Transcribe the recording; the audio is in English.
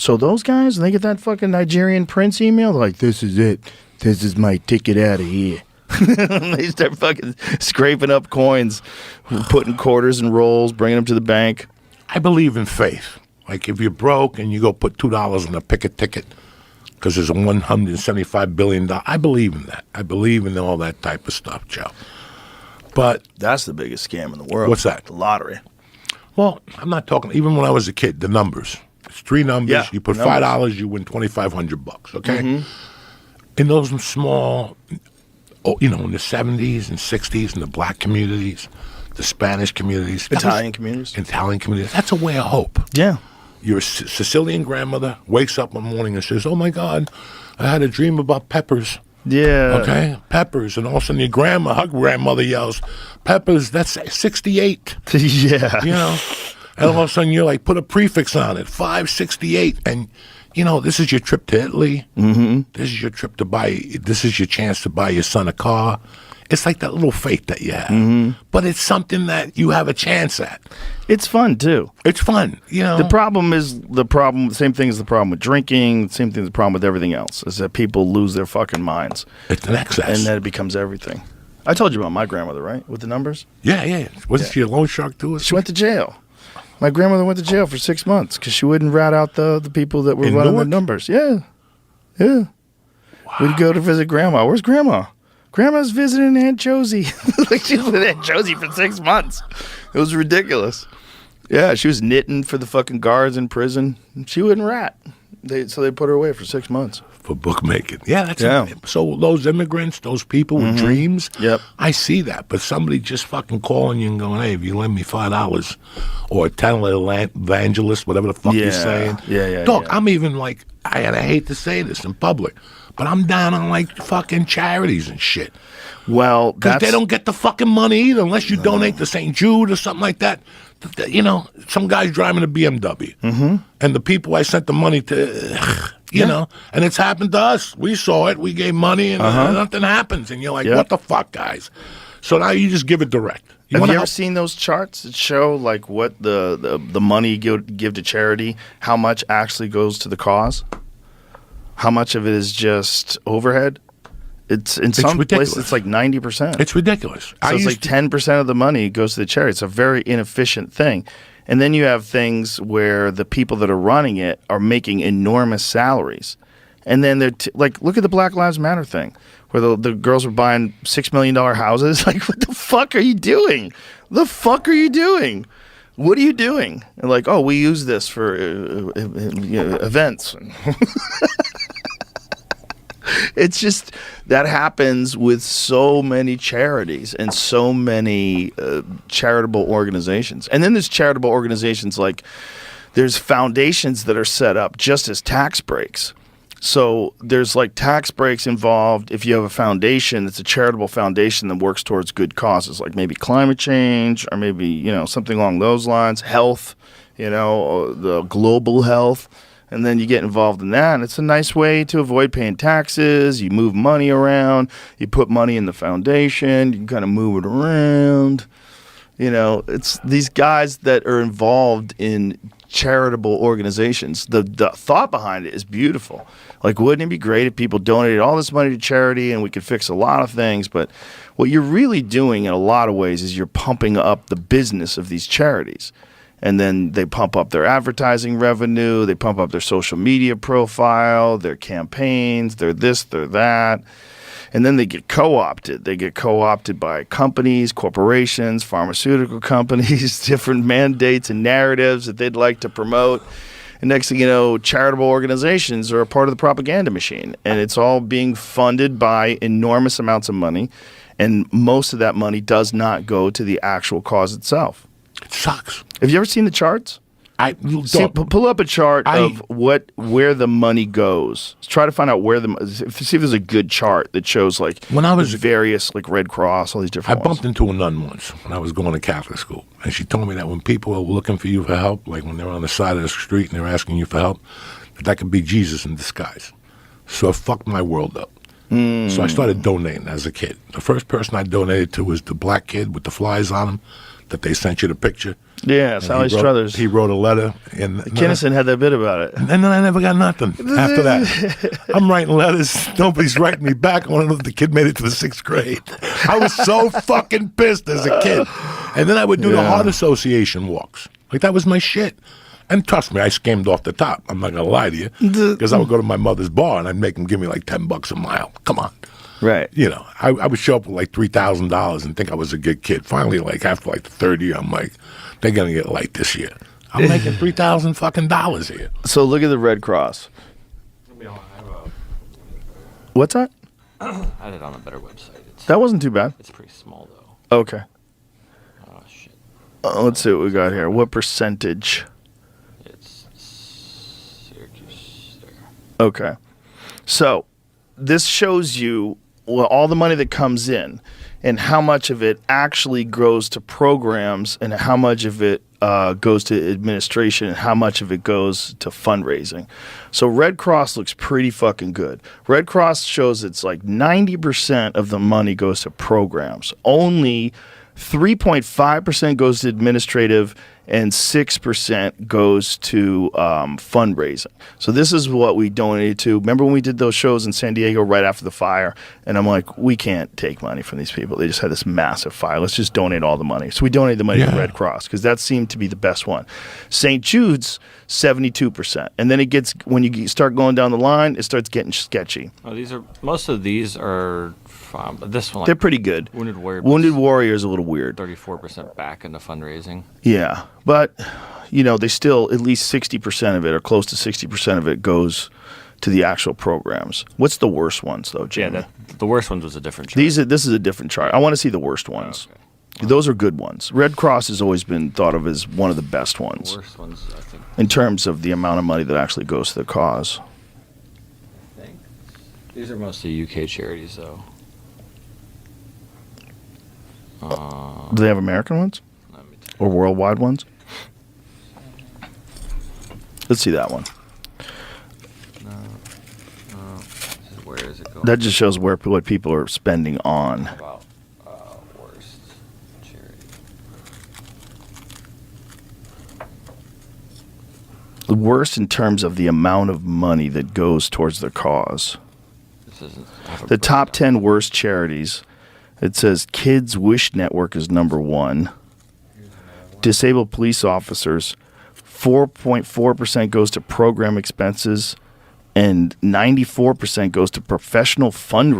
So those guys, when they get that fucking Nigerian prince email, they're like, this is it. This is my ticket out of here. They start fucking scraping up coins, putting quarters in rolls, bringing them to the bank. I believe in faith. Like if you're broke and you go put $2 on a picket ticket because there's a $175 billion, I believe in that. I believe in all that type of stuff, Joe. But that's the biggest scam in the world. What's that? The lottery. Well, I'm not talking, even when I was a kid, the numbers. It's 3 numbers. Yeah, you put $5, you win $2,500, okay? Mm-hmm. In those small, in the 70s and 60s in the black communities, the Spanish communities. Italian communities, that's a way of hope. Yeah. Your Sicilian grandmother wakes up one morning and says, oh, my God, I had a dream about peppers. Yeah. Okay? Peppers. And all of a sudden your her grandmother yells, Peppers, that's 68. Yeah. And all of a sudden you're like, put a prefix on it, 568. And, this is your trip to Italy. Mm-hmm. This is your chance to buy your son a car. It's like that little faith that you have. Mm-hmm. But it's something that you have a chance at. It's fun, too. It's fun, The problem is the same thing as the problem with drinking, the same thing as the problem with everything else, is that people lose their fucking minds. It's an excess. And then it becomes everything. I told you about my grandmother, right? With the numbers? Yeah. Wasn't she a loan shark, too? She went to jail. My grandmother went to jail for 6 months because she wouldn't rat out the people that were running the numbers. Yeah. Wow. We'd go to visit Grandma. Where's Grandma? Grandma's visiting Aunt Josie. Like she was with Aunt Josie for 6 months. It was ridiculous. Yeah, she was knitting for the fucking guards in prison. She wouldn't rat. So they put her away for 6 months. For bookmaking. Yeah, so those immigrants, those people with dreams, I see that. But somebody just fucking calling you and going, hey, if you lend me $5 or a televangelist, whatever the fuck you're saying. Dog, I'm even like, I hate to say this in public, but I'm down on like fucking charities and shit. Well, because they don't get the fucking money either unless you donate to St. Jude or something like that. Some guy's driving a BMW. Mm-hmm. And the people I sent the money to, and it's happened to us. We saw it. We gave money and nothing happens. And you're like, what the fuck, guys? So now you just give it direct. Have you ever seen those charts that show like what the money you give to charity, how much actually goes to the cause? How much of it is just overhead? It's some places it's like 90%. It's ridiculous. So it's like 10% of the money goes to the charity. It's a very inefficient thing. And then you have things where the people that are running it are making enormous salaries. And then they're like, look at the Black Lives Matter thing, where the girls are buying $6 million houses. Like, what the fuck are you doing? The fuck are you doing? What are you doing? And like, oh, we use this for events. It's just that happens with so many charities and so many charitable organizations. And then there's charitable organizations like there's foundations that are set up just as tax breaks. So there's like tax breaks involved if you have a foundation. It's a charitable foundation that works towards good causes, like maybe climate change or maybe, something along those lines, health, the global health. And then you get involved in that, and it's a nice way to avoid paying taxes. You move money around. You put money in the foundation. You can kind of move it around. It's these guys that are involved in charitable organizations. The thought behind it is beautiful. Like, wouldn't it be great if people donated all this money to charity and we could fix a lot of things? But what you're really doing in a lot of ways is you're pumping up the business of these charities. And then they pump up their advertising revenue, they pump up their social media profile, their campaigns, their this, their that. And then they get co-opted. They get co-opted by companies, corporations, pharmaceutical companies, different mandates and narratives that they'd like to promote. And next thing you know, charitable organizations are a part of the propaganda machine. And it's all being funded by enormous amounts of money. And most of that money does not go to the actual cause itself. It sucks. Have you ever seen the charts? Pull up a chart of where the money goes. Try to find out see if there's a good chart that shows like when I was various like Red Cross, all these different ones. I bumped into a nun once when I was going to Catholic school, and she told me that when people are looking for you for help, like when they're on the side of the street and they're asking you for help, that could be Jesus in disguise. So it fucked my world up. So I started donating as a kid. The first person I donated to was the black kid with the flies on him. that they sent you the picture. Yeah, Sally Struthers. He wrote a letter. And Kinnison had that bit about it. And then I never got nothing after that. I'm writing letters. Nobody's writing me back. I want to know if the kid made it to the 6th grade. I was so fucking pissed as a kid. And then I would do the Heart Association walks. Like, that was my shit. And trust me, I scammed off the top. I'm not going to lie to you. Because I would go to my mother's bar and I'd make them give me like $10 a mile. Come on. Right. You know, I would show up with like $3,000 and think I was a good kid. Finally, like after like the 3rd year, I'm like, they're going to get light this year. I'm making $3,000 fucking dollars here. So look at the Red Cross. What's that? I had it on a better website. That wasn't too bad. It's pretty small, though. Okay. Oh, shit. Let's see what we got here. What percentage? It's Syracuse there. Okay. So this shows you all the money that comes in and how much of it actually goes to programs and how much of it goes to administration and how much of it goes to fundraising. So Red Cross looks pretty fucking good. Red Cross shows it's like 90% of the money goes to programs. Only 3.5% goes to administrative and 6% goes to fundraising. So this is what we donated to. Remember when we did those shows in San Diego right after the fire? And I'm like, we can't take money from these people. They just had this massive fire. Let's just donate all the money. So we donated the money to Red Cross because that seemed to be the best one. St. Jude's, 72%. And then it gets, when you start going down the line, it starts getting sketchy. Oh, most of these are this one. They're pretty good. Wounded Warrior. Wounded Warrior is a little weird. 34% back into fundraising. Yeah, but they still at least 60% of it, or close to 60% of it, goes to the actual programs. What's the worst ones though, Jamie? Yeah, the worst ones was a different chart. This is a different chart. I want to see the worst ones. Oh, okay. Those are good ones. Red Cross has always been thought of as one of the best ones. The worst ones, I think. In terms of the amount of money that actually goes to the cause. I think these are mostly UK charities, though. Do they have American ones? Or worldwide ones? Let's see that one. No. Where is it going? That just shows what people are spending on. About worst charity. The worst in terms of the amount of money that goes towards the cause. The top 10 worst charities. It says Kids Wish Network is number 1. Disabled police officers, 4.4% goes to program expenses, and 94% goes to professional fundraising.